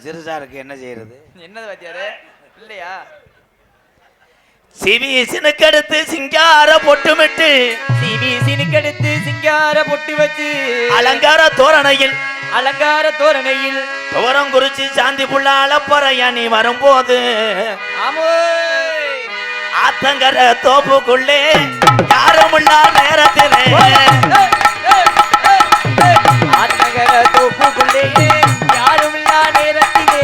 சிறுசா இருக்கு, என்ன செய்யறது? என்னது வாத்தியாரு இல்லையா? சிபிசினுக்கு அடுத்து சிங்கார பொட்டுமிட்டு, சிபிசினுக்கு அடுத்து சிங்கார பொட்டு வச்சு, அலங்கார தோரணையில் துவரம் குறிச்சி சாந்தி புள்ள அலப்பறையா நீ வரும்போது, ஆத்தங்கர தோப்புக்குள்ளே யாருமுள்ள நேரத்திலே, ஆத்தங்கர தோப்புக்குள்ளே யாருமில்ல நேரத்திலே,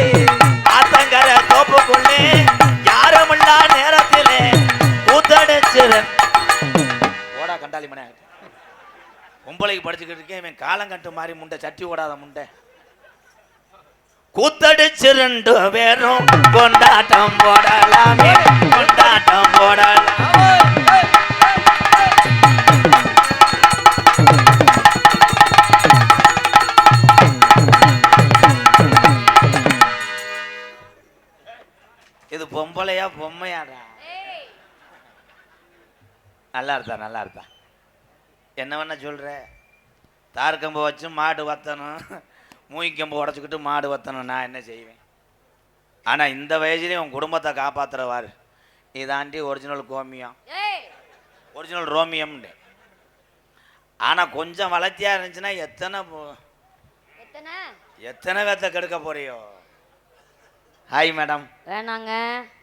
ஆத்தங்கர தோப்புக்குள்ளே யாருமுள்ள நேரத்திலே கூத்தடிச்சிரு. ஓடா கண்டாளி மணி பொம்பளைக்கு படிச்சுக்கிட்டு இருக்கேன், இவன் காலங்கட்டு மாதிரி முண்டை, சட்டி ஓடாத முண்டை. கூத்தடிச்சு 2 பேரும் கொண்டாட்டம் போடலாமே, கொண்டாட்டம் போடலாம். இது பொம்பளையா பொம்மையாடா? நல்லா இருந்தா என்ன வேணா சொல்ற? தார்கம்பு வச்சு மாடு வத்தணும், மூய்க்கம்பு உடச்சிக்கிட்டு மாடு வத்தணும், நான் என்ன செய்வேன்? ஆனால் இந்த வயசுலேயும் உன் குடும்பத்தை காப்பாற்றுறவாரு இதாண்டி ஒரிஜினல் கோமியம், ஒரிஜினல் ரோமியம்னு. ஆனால் கொஞ்சம் வளர்த்தியாக இருந்துச்சுன்னா எத்தனை பேத்த கெடுக்க போறியோ? Hi madam. வேணாங்க.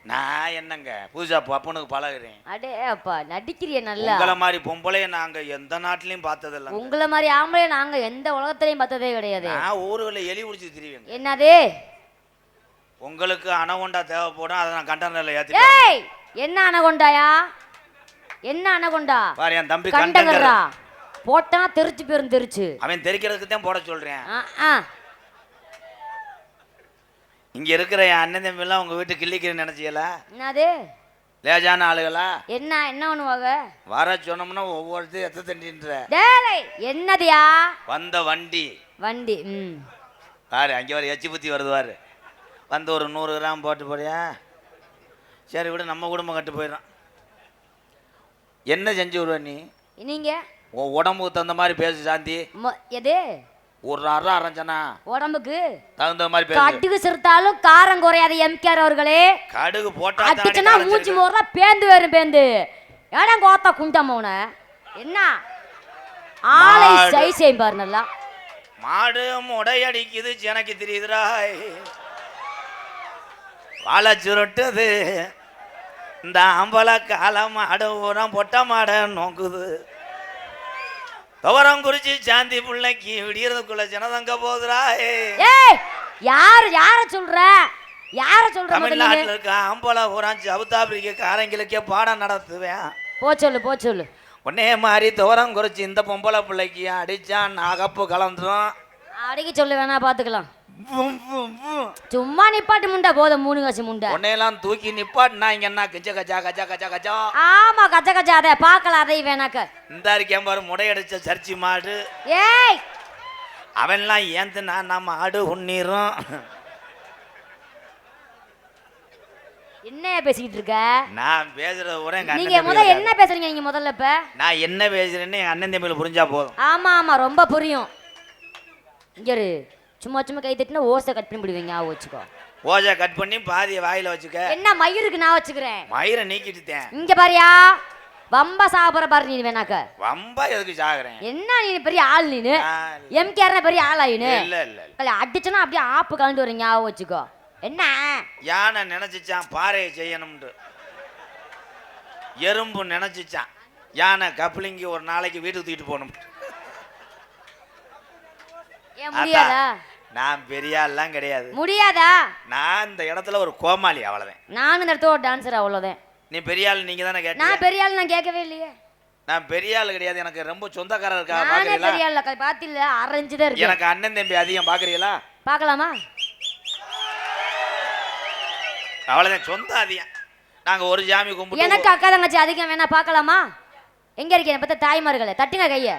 நான் என்னங்க பூஜா அப்பனுக்கு பழகுறேன். அடே அப்பா நடிக்கிறிய நல்லா. உங்களை மாதிரி பொம்பளைய நாங்க எந்த நாட்டிலையும் பார்த்ததில்லை. உங்களை மாதிரி ஆம்பளை நாங்க எந்த உலகத்திலையும் பார்த்ததே கிடையாது. நான் ஊருகளில் எலி குடிச்சு திரிவேங்க. என்னது? உங்களுக்கு அனகொண்டா தேவைப்படும், அதை நான் கண்டனர்ல ஏத்தி. என்ன அனகொண்டாயா? என்ன அனகொண்டா? பாரு என் தம்பி கண்டனரா போட்டா தெரிச்சு பேரும் தெரிச்சு. அவன் தெரிக்கிறதுக்கு தான் போட சொல்றேன். இங்க இருக்கிற என் அண்ணன் தம்பி எல்லாம் உங்க வீட்டு கிள்ளிக்கிறேன்னு நினைச்சீங்களா? என்னது? லேஜான ஆளுகளா? என்ன பண்ணுவாங்க? வர சொன்னோம்னா ஒவ்வொருத்தரும் எத்த தண்டின்ற. என்னதியா? வந்த வண்டி பாரு, அங்கே வர எச்சி புத்தி வருது பாரு. வந்து ஒரு 100 கிராம் போட்டு போறியா? சரி விட, நம்ம குடும்பம் கட்டு போயிடும். என்ன செஞ்சு விடுவ நீ? நீங்க உன் உடம்புக்கு தகுந்த மாதிரி பேசு சாந்தி. எது? ஒரு அரை அரைஞ்சனா உடம்புக்கு தகுந்த மாதிரி பேசு. கடுகு சிறுத்தாலும் காரம் குறையாத எம்கேஆர் அவர்களே. கடுகு போட்டா அடிச்சனா மூஞ்சி மோறா பேந்து வரும் பேந்து. ஏடா கோத்தா குண்டமோன என்ன ஆளை சை பாரு நல்லா. மாடு முடையடிக்குது எனக்கு தெரியுதுடா. வாழை சுருட்டுது இந்த ஆம்பளை கால மாடு ஊரம் பொட்ட மாட நோக்குது. துவரம் குறிச்சி சாந்தி பிள்ளைக்கு விடியறதுக்குள்ள ஜனதங்க போதுரா. யார சொல்ற? தமிழ்நாட்டில் இருக்க ஆம்பளை ஊரான் சவுத் ஆப்பிரிக்க காரங்களுக்கே பாடம் நடத்துவேன். போ சொல்லு. உன்னே மாதிரி துவரம் குறிச்சி இந்த பொம்பளை பிள்ளைக்கு அடிச்சா நாகப்பு கலந்துரும். அடிக்க சொல்லு வேணா பாத்துக்கலாம். சும்மா நிப்பாட்டு முண்டை போதும் 3 காசு முண்டை. உன்னையெல்லாம் தூக்கி நிப்பாட்டுனா இங்க என்ன கச்ச கச்சா கச்சா கச்சா கச்சா. ஆமா கச்ச கச்சா அதை பார்க்கலாம். அதை வேணாக்க இந்த இருக்கேன் பாரு முடையடிச்ச சர்ச்சி மாடு. அவன்லாம் ஏந்துனா நம்ம ஆடு உண்ணீரும். என்ன பேசிக்கிட்டு இருக்க? நான் பேசுறது கூட நீங்க முதல்ல என்ன பேசுறீங்க? நீங்க முதல்ல இப்ப நான் என்ன பேசுறேன்னு எங்க அண்ணன் தம்பியில புரிஞ்சா போதும். ஆமா ரொம்ப புரியும். இங்க சும்மா கை தட்டினா ஓசை கட் பண்ணி விடுவீங்க. வச்சுக்கோ. ஓசை கட் பண்ணி பாதியை வாயில வச்சுக்க. என்ன மயிருக்கு நான் வச்சுக்கிறேன். மயிரை நீக்கிட்டுட்டேன். இங்க பாரியா வம்பா சாப்பிட பாரு. நீ வேணாக்க வம்பா எதுக்கு சாகுறேன்? என்ன நீ பெரிய ஆள்? நீனு எம்கேஆர் பெரிய ஆளாயினு. இல்ல அடிச்சனா அப்படியே ஆப்பு கலந்து வரீங்க. வச்சுக்கோ. என்ன யானை நினைச்சிச்சான் பாறையை செய்யணும்னு, எறும்பு நினைச்சிச்சான் யானை கப்ளிங்கி ஒரு நாளைக்கு வீட்டுக்கு தூக்கிட்டு போகணும். நான் பெரிய ஆள்லாம் கிடையாது. முடியாதா? நான் இந்த இடத்துல ஒரு கோமாளி, அவ்வளவுதான். நானும் இந்த இடத்துல ஒரு டான்சர், அவ்வளவுதான். நீ பெரிய ஆள் நீங்க தானே கேட்டீங்க. நான் பெரிய ஆள் நான் கேட்கவே இல்லையே. நான் பெரிய ஆள் கிடையாது, எனக்கு ரொம்ப சொந்தக்காரர் இருக்கா. நானே பெரிய ஆள் பாத்தில அரஞ்சு தான் இருக்கு. எனக்கு அண்ணன் தம்பி அதிகம் பாக்குறீங்களா? பார்க்கலாமா? அவ்வளவுதான், சொந்த அதிகம். நாங்க ஒரு ஜாமி கும்பிட்டு. எனக்கு அக்கா தங்கச்சி அதிகம் வேணா பார்க்கலாமா? எங்க இருக்கீங்க பத்த தாய்மார்களே? தட்டுங்க கைய.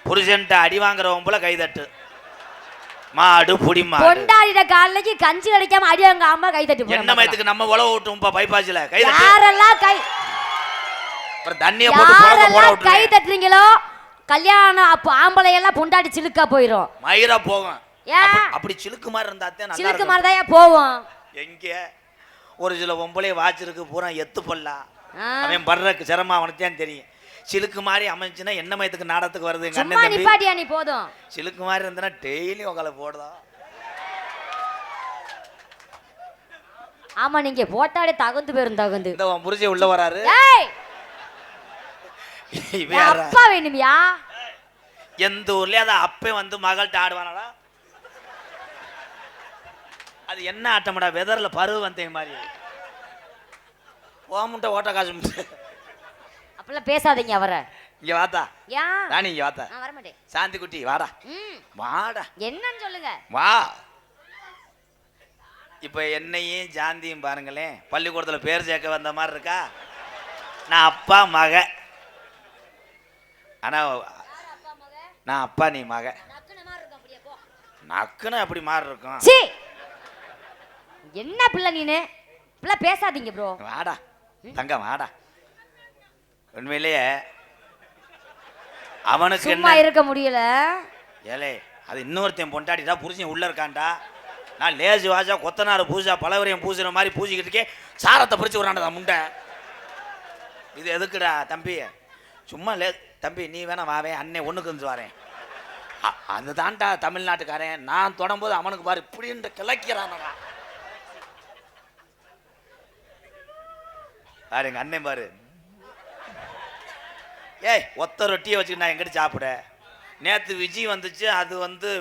புருஷன்ட்ட அடி வாங்குறவங்கள கை தட்டு. மாடு புடிமா கொண்டாடிட காலைக்கு கஞ்சி கிடைக்காம அடி வாங்காம கை தட்டி. என்ன மயத்துக்கு நம்ம உழவு விட்டோம் பைபாஸ்ல கை தட்டு. யாரெல்லாம் கை அப்புறம் தண்ணிய போட்டு போட விட்டு கை தட்டுறீங்களோ கல்யாணம் அப்ப ஆம்பளை எல்லாம் பொண்டாடி சிலுக்கா போயிடும். மயிரா போகும். ஏன் அப்படி சிலுக்கு மாதிரி இருந்தாத்தே நல்லா சிலுக்கு இருக்கும். மாதிரி தான் போவோம். எங்க ஒரு சில பொம்பளை வாச்சிருக்கு பூரா எத்து பொல்லா ஆ. அவன் படுற சிரமம் அவனுக்கு தான் தெரியும். சிலுக்கு மாதிரி அமைஞ்சுன்னா என்ன மயத்துக்கு நாடத்துக்கு வருது எங்க சும்மா அண்ணன் தம்பி. நிப்பாட்டியா நீ போதும். சிலுக்கு மாதிரி இருந்தனா டெய்லி உங்களை போடுதா. ஆமா நீங்க போட்டாலே தகுந்து போயிரும் தகுந்து. இந்த உன் புருஷன் உள்ள வராரு. ஏய் இவன் யாரா? அப்பா வேணுமியா? எந்த ஊர்லயே அதை அப்பே வந்து மகள்கிட்ட ஆடுவானடா. அது என்ன ஆட்டம்டா வெதர்ல பருவ வந்தேன் மாதிரி ஓமுட்ட ஓட்ட காசு அப்பெல்லாம் பேசாதீங்க அவரை. இங்க வாத்தா ஏன் ராணி இங்க வாத்தா. நான் வர மாட்டேன். சாந்தி குட்டி வாடா ம் வாடா என்னன்னு சொல்லுங்க. வா. இப்ப என்னையும் ஜாந்தியும் பாருங்களேன் பள்ளிக்கூடத்துல பேர் சேர்க்க வந்த மாதிரி இருக்கா. நான் அப்பா மக. ஆனா நான் அப்பா நீ மக. நக்குன்னு அப்படி மாறி இருக்கும். சீ என்ன பிள்ளை நீனு பிள்ளை பேசாதீங்க ப்ரோ. வாடா தங்கம் வாடா. உண்மையிலேயே அவனுக்கு சும்மா என்ன இருக்க முடியல. ஏலே அது இன்னொருத்தையும் பொண்டாடிட்டா புருஷன் உள்ள இருக்கான்டா. நான் லேசு வாஜா கொத்தனார் பூஜா பலவரையும் பூசுற மாதிரி பூசிக்கிட்டு இருக்கே சாரத்தை பிரிச்சு விடாண்டா முண்டை. இது எதுக்குடா தம்பி சும்மா தம்பி நீ வேணா வாவே அண்ணே ஒண்ணுக்கு வந்து வரேன். அதுதான்டா தமிழ்நாட்டுக்காரன். நான் தொடரும்போது அவனுக்கு பாரு இப்படின்ற கிளக்கிறானடா. பாரு எங்க அண்ணன் பாரு. ஏய் ஒத்த ரொட்டியை வச்சுக்கிட்டு நான் எங்கிட்ட சாப்பிட. நேற்று விஜய் வந்துச்சு. அது வந்து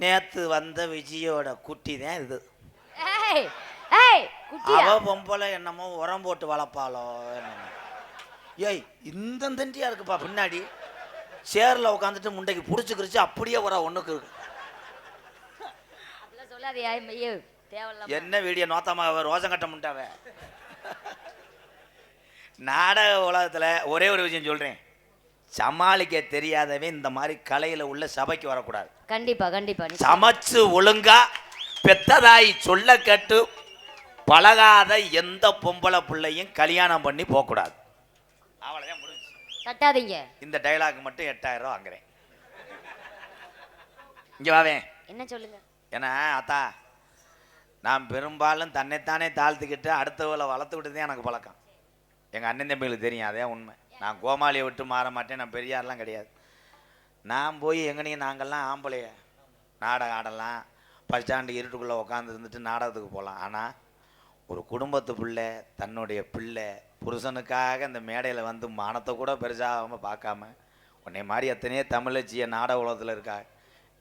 நேற்று வந்த விஜயோட குட்டி தான் இது. ஏய் ஏய் குட்டியா அவ பொம்பளை என்னமோ உரம் போட்டு வளர்ப்பாளோ என்னமோ. ஏய் இந்த தண்டியா இருக்குப்பா பின்னாடி சேர்ல உட்காந்துட்டு முண்டைக்கு புடிச்சுக்கிருச்சு அப்படியே வர ஒண்ணுக்கு இருக்கு. அப்படிலாம் சொல்லாதே ஐயோ தேவல்ல. என்ன வீடியோ நோத்தாம ரோசங்கட்ட முண்டாவ. நாடக உலகத்துல ஒரே ஒரு விஷயம் சொல்றேன். சமாளிக்க தெரியாதவன் இந்த மாதிரி கலையில உள்ள சபைக்கு வரக்கூடாது. கண்டிப்பா கண்டிப்பா. சமைச்சு ஒழுங்கா பெத்ததாய் சொல்ல கேட்டு பழகாத எந்த பொம்பளை பிள்ளையும் கல்யாணம் பண்ணி போகக்கூடாது. அவ்வளவுதான் முடிஞ்சு. தட்டாதீங்க. இந்த டைலாக் மட்டும் 8000 ரூபா வாங்குறேன். இங்க வாவேன். என்ன சொல்லுங்க. ஏன்னா அத்தா நான் பெரும்பாலும் தன்னைத்தானே தாழ்த்துக்கிட்டு அடுத்தவளை வளர்த்து விட்டு தான் எனக்கு பழக்கம். எங்கள் அண்ணன் தம்பிகளுக்கு தெரியும் அதே உண்மை. நான் கோமாளியை விட்டு மாற மாட்டேன். நான் பெரியாரெலாம் கிடையாது. நான் போய் எங்கனையும் நாங்கள்லாம் ஆம்பளைய நாடகம் ஆடலாம். பஸ் ஸ்டாண்டு இருட்டுக்குள்ளே உட்காந்து இருந்துட்டு நாடகத்துக்கு போகலாம். ஆனால் ஒரு குடும்பத்து பிள்ளை தன்னுடைய பிள்ளை புருஷனுக்காக இந்த மேடையில் வந்து மானத்தை கூட பெருசாகாமல் பார்க்காம உன்னை மாதிரி எத்தனையோ தமிழச்சிய நாடக உலகத்தில் இருக்கா.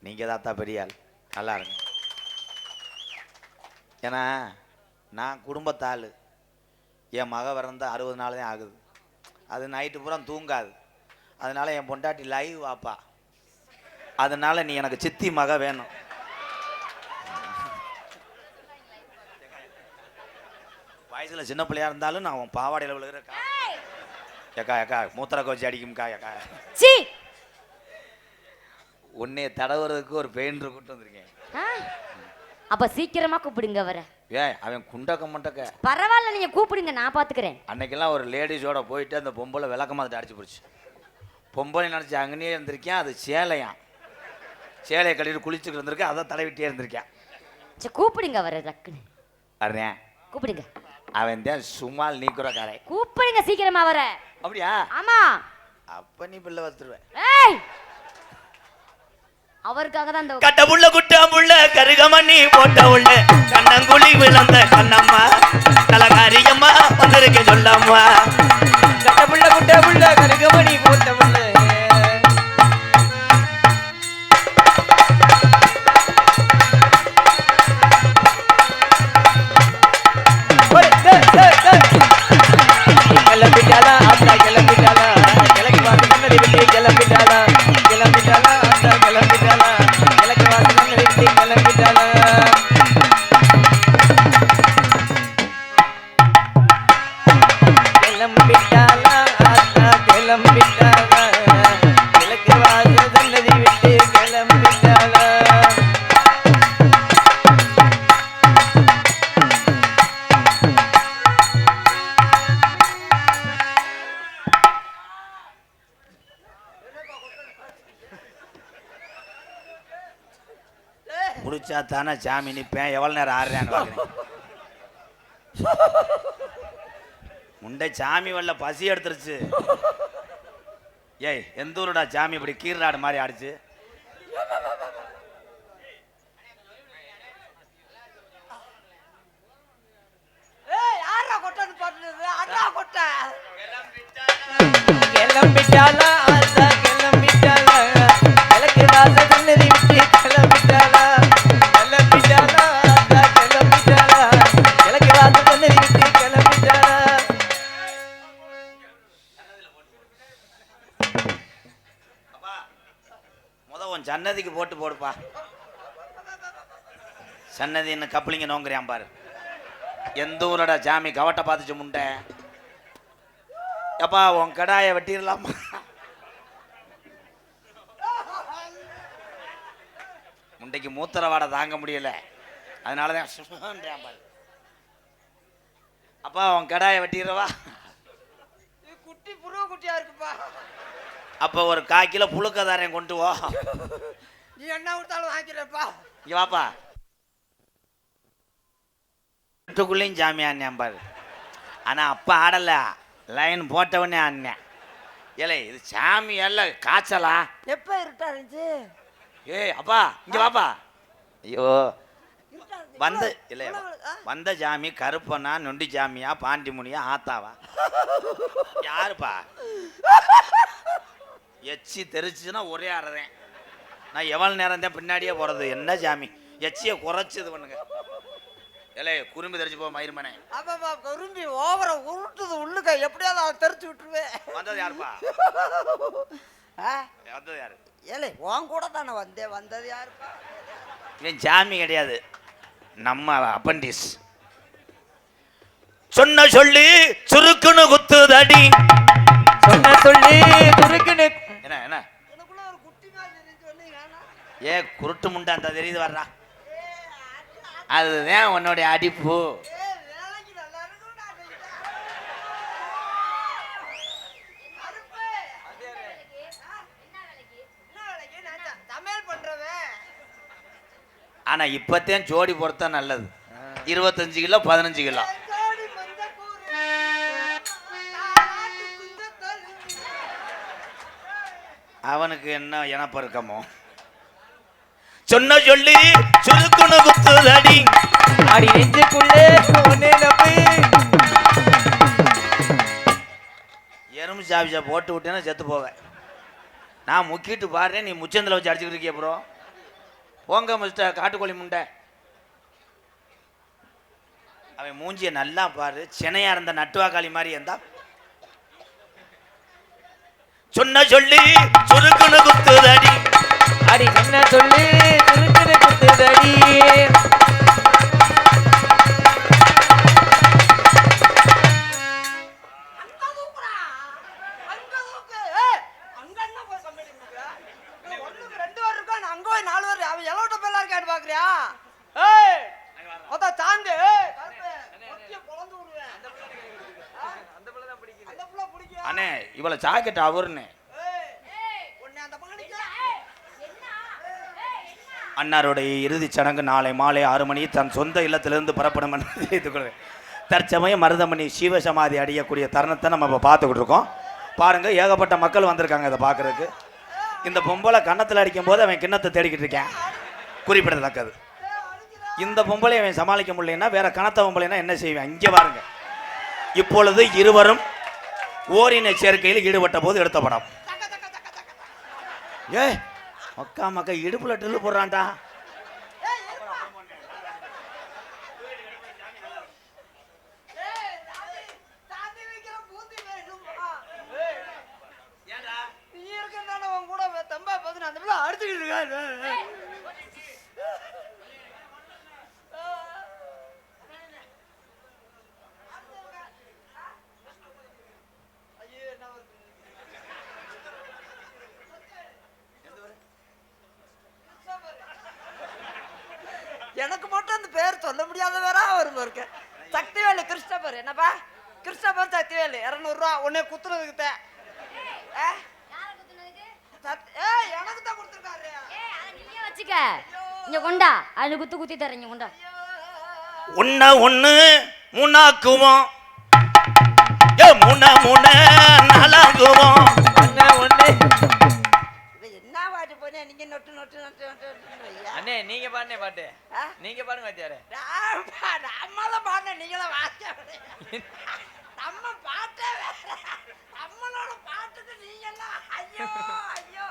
நீங்கள் தாத்தா பெரியாள் நல்லா இருங்க. ஏன்னா நான் குடும்பத்தாள். என் மக பிறந்தா 60 நாள் தான் ஆகுது. அது நைட்டு பூரா தூங்காது. அதனால என் பொண்டாட்டி லைவ் வாப்பா. அதனால நீ எனக்கு சித்தி மக வேணும். வயசுல சின்ன பிள்ளையா இருந்தாலும் நான் உன் பாவாடையில் விழுகிறக்கா. ஏக்கா ஏக்கா மூத்திர கோச்சி அடிக்கும்க்கா ஏக்கா. சீ உன்னைய தடவுறதுக்கு ஒரு பெயிண்டர் கூட்டு வந்திருக்கேன். அப்ப சீக்கிரமா கூப்பிடுங்க வர. ஏன் அவன் குண்டக்க மண்டக்க. பரவாயில்ல நீங்க கூப்பிடுங்க நான் பாத்துக்கிறேன். அன்னைக்கெல்லாம் ஒரு லேடிஸோட போயிட்டு அந்த பொம்பளை விளக்கமாக அடிச்சு போச்சு. பொம்பளை நினச்சி அங்கேயே இருந்திருக்கேன். அது சேலையான். சேலையை கட்டிட்டு குளிச்சுட்டு இருந்திருக்கேன். அதை தடவிட்டே இருந்திருக்கேன். சரி கூப்பிடுங்க வர டக்குன்னு. வர்றேன். கூப்பிடுங்க. அவன் தான் சும்மால் நீக்குறக்காரே. கூப்பிடுங்க சீக்கிரமா வர. அப்படியா? ஆமா. அப்ப நீ பிள்ளை வச்சுருவேன். ஏய் அவருக்காக தான் அந்த கட்ட புள்ள குட்ட புள்ள கருகமணி போட்ட உள்ள கண்ணங்குழி விழுந்த கண்ணம்மா கலகாரியம்மா வந்திருக்க சொல்லம்மா. கட்ட புள்ள குட்ட புள்ள கருகமணி போட்ட புள்ள கிளம்பிட்டாளா அத்தா கிளம்பிட்டாளா கிழக்கு வாசல் விட்டு கிளம்பிட்டாளா கிளம்பிட்டாளா அத்தா கிளம்பிட்டாளா கிழக்கு வாசல் விட்டு கிளம்பிட்டாளா. குடிச்சா தானே சாமி நிற்பேன். எவ்வளோ நேரம் ஆடுறேன்னு பார்க்குறேன். முண்டை சாமி வரல, பசி எடுத்துருச்சு. ஏய், எந்த ஊருடா சாமி இப்படி கீர்நாடு மாதிரி ஆடிச்சு? கிளம்பிட்டாளா அந்த கிளம்பிட்டாளா கிழக்கு ராச சன்னதி விட்டு கிளம்பிட்டாளா கிளம்பிட்டாளா அந்த கிளம்பிட்டாளா கிழக்கு ராச சன்னதி விட்டு கிளம்பிட்டாளா. உன் சன்னதிக்கு போட்டு போடுப்பா. சன்னதி என்ன கப்பலிங்க நோங்குறியான் பாரு. எந்த ஊரோட சாமி கவட்டை பார்த்துச்சு முண்டை. அப்பா உன் கடாயை வெட்டிடலாமா? முண்டைக்கு மூத்திர வாடை தாங்க முடியல, அதனாலதான் பாரு. அப்பா உன் கடாயை வெட்டிடுறவா? குட்டி புருவ குட்டியா இருக்குப்பா. அப்போ ஒரு 1/4 கிலோ புழுக்கதாரையும் கொண்டு வா. நீ என்ன கொடுத்தாலும் வாங்கிக்கிறப்பா. இங்க வாப்பா. வீட்டுக்குள்ளேயும் சாமி ஆடினேன் பாரு. ஆனால் அப்பா ஆடலை, லைன் போட்டவனே ஆடினேன். ஏலே இது சாமி அல்ல, காய்ச்சலா? எப்போ இருட்டா இருந்துச்சு? ஏய் அப்பா இங்க வாப்பா. ஐயோ வந்த இல்லை, வந்த சாமி கருப்பனா, நொண்டி சாமியா, பாண்டி முனியா, ஆத்தாவா? யாருப்பா? எச்சி தெரிச்சுன்னா ஒரே ஆடுறேன். நான் எவ்வளோ நேரம் தான் பின்னாடியே போகிறது. என்ன சாமி எச்சியை குறைச்சது பண்ணுங்க. ஏலே குறும்பி தெரிச்சு போ மயிர்மனே. அப்பா குறும்பி ஓவர உருட்டுது உள்ளுக்க, எப்படியாவது அவன் தெரிச்சு விட்டுருவேன். வந்தது யாருப்பா? வந்தது யாரு? ஏலே உன் கூட தானே வந்தேன். வந்தது யாருப்பா? இவன் சாமி கிடையாது, நம்ம அப்பண்டிஸ். சொன்ன சொல்லி சுருக்குன்னு குத்துதடி. சொன்ன சொல்லி சுருக்குன்னு என்ன என்ன எனக்குள்ள ஒரு குட்டி மாதிரி சொன்னீங்க. ஏ குருட்டு முண்டை அந்த தெரியுது வர்றா. அதுதான் உன்னுடைய அடிப்பு. ஆனா இப்பத்தான் ஜோடி பொறுத்தா நல்லது. 25 கிலோ 15 கிலோ. அவனுக்கு என்ன இனப்பெருக்கமோ? சொன்ன சொல்லி சுருக்குன்னு குத்துதடி. அடி நெஞ்சுக்குள்ளே எறும்பு சாப்பிச்சா போட்டு விட்டேன்னா செத்து போவேன். நான் முக்கிட்டு பாடுறேன், நீ முச்சந்தில் வச்சு அடிச்சுக்கிட்டு இருக்கிய. அப்புறம் போங்க மிஸ்டர் காட்டுக்கோழி முண்டை. அவன் மூஞ்சியை நல்லா பாரு, சினையா இருந்த நட்டுவாக்காளி மாதிரி இருந்தா. சொன்ன சொல்லி சுருக்குன்னு குத்துதடி. அடி சொன்ன சொல்லி சுருக்குன்னு குத்துதடி. அண்ணே இவளை ஜாக்கெட் அவருன்னு அன்னாருடைய இறுதிச் சடங்கு நாளை மாலை 6 மணி தன் சொந்த இல்லத்திலிருந்து புறப்படும் என்று தெரிவித்துக்கொள்வேன். தற்சமயம் மருதமணி சிவசமாதி அடையக்கூடிய தருணத்தை நம்ம இப்போ பார்த்துக்கிட்டு இருக்கோம். பாருங்கள், ஏகப்பட்ட மக்கள் வந்திருக்காங்க இதை பார்க்குறதுக்கு. இந்த பொம்பளை கன்னத்தில் அடிக்கும் போது அவன் கிண்ணத்தை தேடிக்கிட்டு இருக்கேன், குறிப்பிடத்தக்கது. இந்த பொம்பளை அவன் சமாளிக்க முடியலன்னா வேற கனத்த பொம்பளைன்னா என்ன செய்வேன்? இங்கே பாருங்க, இப்பொழுது இருவரும் ஓரின சேர்க்கையில் ஈடுபட்ட போது எடுத்த படம். ஏ மக்கா மக்கா இடுப்புல ட்ரில்லு போடுறான்டா. எனக்கு மட்டும் அந்த பேர் சொல்ல முடியாத வேறா வரும் இருக்கு. சக்திவேலு கிருஷ்ணபர். என்னப்பா கிருஷ்ணபர் சக்திவேலு 200 ரூபா உன்னை குத்துறதுக்கு எனக்கு தான் கொடுத்துருக்காரு. வச்சுக்க இங்க கொண்டா அது குத்து குத்தி தரேன் இங்க கொண்டா உன்ன ஒண்ணு முன்னாக்குவோம் முன நலாங்குவோம் ஒண்ணு இவன் என்ன பாட்டு போனே நீங்க நொட்டு நொட்டு நொட்டு நொட்டு நொட்டுன்னு அண்ணே நீங்க பாடுனே பாட்டு ஆ? நீங்க பாடுங்க வாத்தியாரே நம்மளும் பாடின நீங்களும் வாங்க நம்ம பாட்டே வேற நம்மளோட பாட்டுக்கு நீங்க எல்லாம் ஐயோ ஐயோ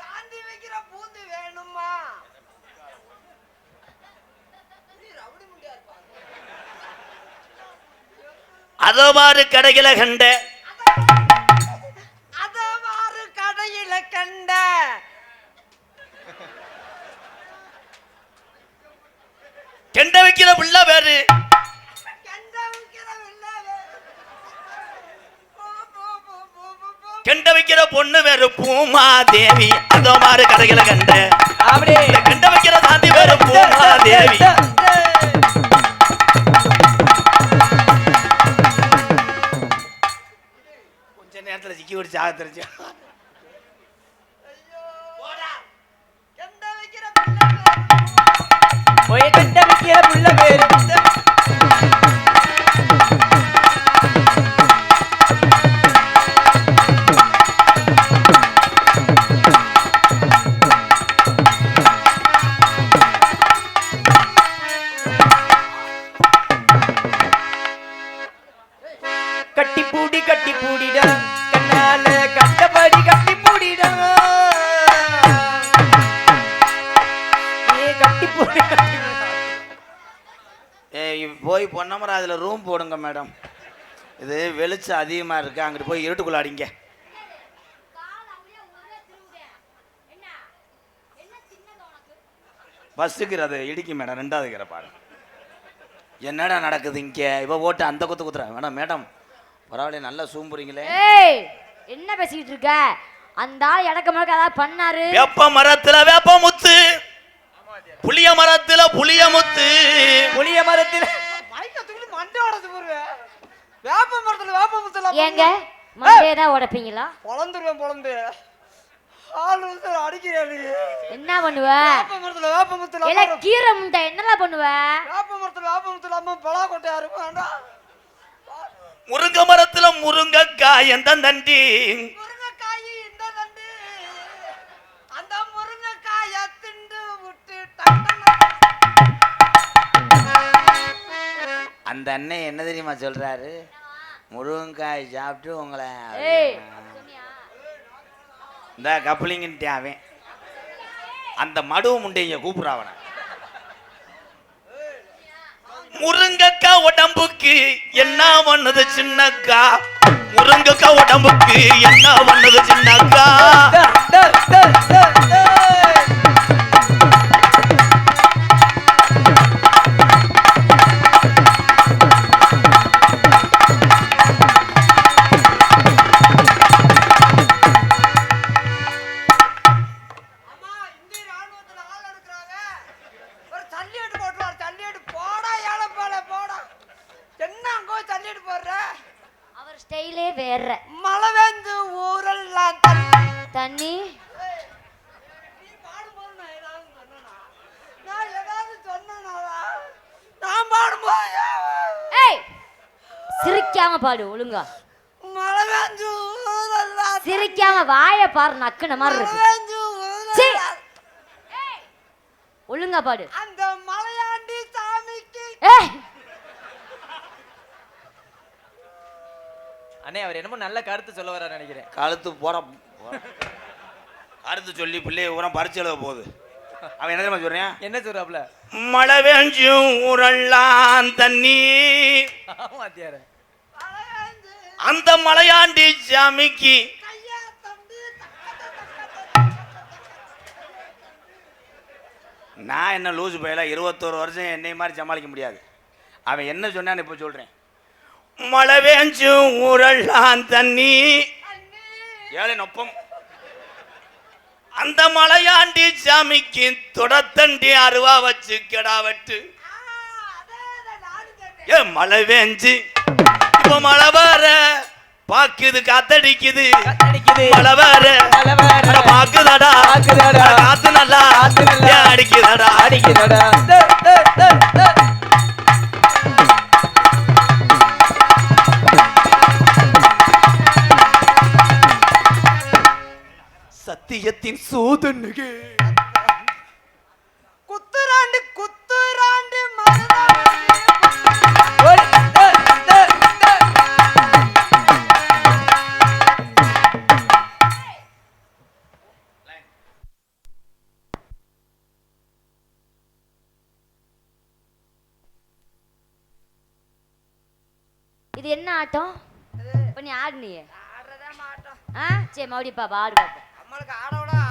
காந்தி வைக்கிற பூந்து வேணுமா நீ ரவுடி முண்டியா இருப்பாங்க அதோ பாரு கடையில கண்ட அதவாறு கடையில கண்ட கெண்ட வைக்கிற பிள்ளை பேரு கண்ட வைக்கிற வெள்ளாவே. போ, போ, போ, போ, போ, போ. கெண்ட வைக்கிற பொண்ணு பேரு பூமா தேவி அதோ பாரு கடையில கண்ட அப்படி இந்த கெண்ட வைக்கிற சாந்தி பேரு பூமா தேவி கொஞ்ச நேரத்துல சிக்கி விடுச்சு ஆகத்திருச்சு போடா. கண்ட வைக்கிற வெள்ளாவே. போய் கட்ட வைக்கிற புள்ள பேரு கட்டி பூடிடா கண்ணால கண்டபடி கட்டி பூடிடா கட்டி பூடி போய் பொன்னமரா அதில் ரூம் போடுங்க மேடம் இது வெளிச்சம் அதிகமாக இருக்கு அங்கிட்டு போய் இருட்டுக்குள்ள அடிங்க பஸ்ஸுக்கு அது இடிக்கும் மேடம் ரெண்டாவது கிற பாரு என்னடா நடக்குது இங்கே இவ ஓட்டு அந்த குத்து குத்துறா மேடம் மேடம் பரவாயில்ல நல்லா சூம்புறீங்களே ஏய் என்ன பேசிக்கிட்டு இருக்க அந்த ஆள் இடக்க மழக்க ஏதாவது பண்ணாரு வேப்ப மரத்துல வேப்ப முத்து புளிய மரத்துல புளிய முத்து புளிய மரத்தில் மயக்கத்துக்குள்ள மண்டை உடச்சு போடுவேன் வேப்ப மரத்துல வேப்ப முத்தலாம் ஏங்க மண்டையை தான் உடைப்பீங்களா பொழந்துருவேன் பொழந்து ஆள் வந்து அடிக்கிறேன் என்ன பண்ணுவ வேப்ப மரத்துல வேப்ப முத்தலாம் இல்ல கீரை முண்டை என்னலாம் பண்ணுவ வேப்ப மரத்துல வேப்ப முத்தலாம பலா கொட்டையா இருக்கும் வேண்டாம் முருங்க மரத்துல முருங்கக்காய் எந்த தண்டி முருங்கைக்காய் இந்த தண்டு அந்த முருங்கைக்காய திண்டு விட்டு அந்த அண்ணன் என்ன தெரியுமா சொல்றாரு முருங்காய் சாப்பிட்டு உங்களை ஏய் இந்த கப்ளிங்கின்ட்டு அவன் அந்த மடுவு முண்டைய கூப்பிடுற அவனை முருங்கக்கா உடம்புக்கு என்ன பண்ணுது சின்னக்கா முருங்கக்கா உடம்புக்கு என்ன பண்ணுது சின்னக்கா அம்மா இந்திய ராணுவத்துல ஆள் எடுக்கிறாங்க ஒரு தள்ளிட்டு போட்டுவார் தள்ளிட்டு போடா ஏழப்பால போடா என்ன அங்கோ தள்ளிட்டு போடுற அவர் ஸ்டைலே வேற மழை வந்து ஊரெல்லாம் தண்ணி நீ பாடும்போது நான் ஏதாவது சொன்னேனா நான் ஏதாவது சொன்னேனா நான் பாடும்போது ஏய் சிரிக்காம பாடு ஒழுங்கா மழை வந்து ஊரெல்லாம் சிரிக்காம வாயை பாரு நக்குன மாதிரி மழை இருக்கு வந்து சீ. ஊரெல்லாம் ஒழுங்கா பாடு அந்த மலையாண்டி சாமிக்கு ஏய் அண்ணே அவர் என்னமோ நல்ல கருத்து சொல்ல வர நினைக்கிறேன் கழுத்து போற கருத்து சொல்லி பிள்ளைய ஊரம் பறிச்சு எழுத போகுது அவன் என்ன தெரியுமா சொல்றேன் என்ன சொல்றாப்ல மழை பெஞ்சும் ஊரெல்லாம் தண்ணி ஆமா வாத்தியாரே மழை வந்து அந்த மலையாண்டி சாமிக்கு கையா தம்பி நான் என்ன லூசு பையல 21 வருஷம் என்னை மாதிரி சமாளிக்க முடியாது அவன் என்ன சொன்னான்னு இப்போ சொல்றேன் மழை பெஞ்சும் ஊரெல்லாம் தண்ணி ஏழை நொப்பம் அந்த மலையாண்டி சாமிக்கு தொடத்தண்டி அருவா வச்சு கெடா வெட்டு ஏ மழை பெஞ்சு இப்போ மழை வர பாக்குது காத்தடிக்குது அடிக்குது மழை வேற மழை வேற. அட பாக்குதாடா பாக்குதாடா. அட காத்து நல்லா காத்து நல்லா. ஏன் அடிக்குதாடா அடிக்குதடா சத்தியத்தின் சூதனுக்கு குத்துராண்டு குத்துராண்டு மருதாமணி ஓடி. இது என்ன ஆட்டம் இப்ப நீ ஆடுனியே ஆடுறதே மாட்டோம். ஆ சரி மறுபடியும் பாப்பா ஆடு பாப்போம் நம்மளுக்கு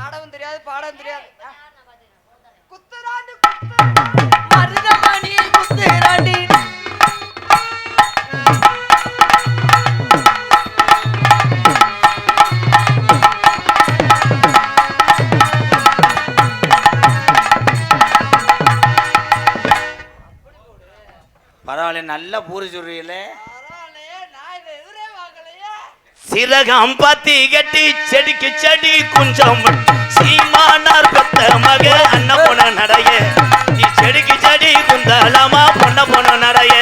ஆடவும் தெரியாது பாடவும் தெரியாது. குத்துராண்டு குத்துராண்டு மருதமணி குத்துராண்டி. பரவாயில்ல நல்ல பூரி சொல்றீங்களே பரவாயில்லையே, நான் இதை எதிரே வாங்கலையே. சிறகம் பாத்தி கட்டி செடிக்கு செடி குஞ்சம் சீமானார் பெத்த மக அண்ணன் பொண்ணு நடைய நீ செடிக்கு செடி குந்தலமா பொண்ண பொண்ணு நடைய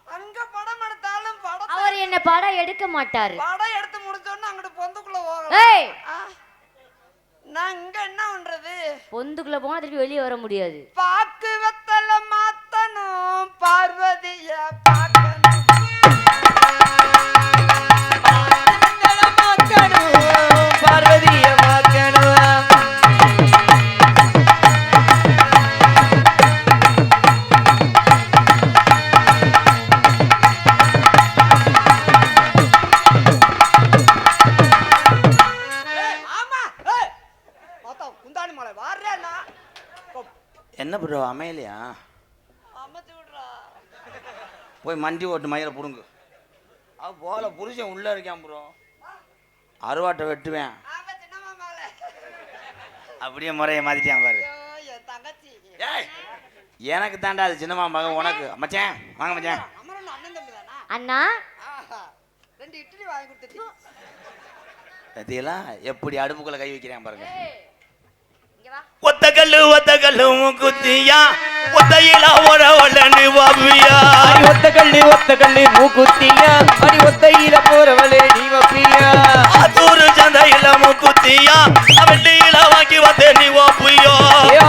அங்க படம் எடுத்தாலும் படத்தை அவர் என்ன படம் எடுக்க மாட்டாரு படம் எடுத்து முடிச்சோன்னு அங்கிட்டு பொந்துக்குள்ள போகலாம். ஏய் ஆ, நான் இங்க என்ன பண்றது? பொந்துக்குள்ள போனா திருப்பி வெளியே வர முடியாது பாக்கு வெத்தல மாத்தணும் பார்வதிய பார்க்கணும். பார்வதிய பார்க்கணும். ஆமா, ஏய், மொத்தம் குந்தாணி மலை வாடுறேன்னா என்ன ப்ரோ அமையலையா அமர்த்தி விடுறா. போய் மண்டி ஓட்டு மயில புடுங்கு அது போல புருஷன் உள்ள இருக்கான் ப்ரோ அருவாட்டை வெட்டுவேன் ஆமா, சின்னம்மா மகளே. அப்படியே முறையை மாத்திட்டான் பாரு ஐயோ, என் தங்கச்சி. ஏய், எனக்கு தாண்டா அது சின்னம்மா மகன் உனக்கு மச்சான் வாங்க மச்சான் அமரன் அண்ணன் தம்பி தானா? அண்ணா ஆஹா, 2 இட்லி வாங்கி கொடுத்துட்டு. பத்தியெல்லாம் எப்படி அடுப்புக்குள்ள கை வைக்கிறேன் பாருங்க இங்க வா ஒத்த கல்லு குத்தியா ஒத்தையில ஒரவலன்னு வாவியா அடி ஒத்த கல்லு மூக்குத்தியா. அடி ஒத்தையில போறவளே நீ வப்பியா. ஆத்தூரு சந்தையில மூக்குத்தியா வெள்ளியில வாங்கி வந்தே நீ வாப்பியோ ஏ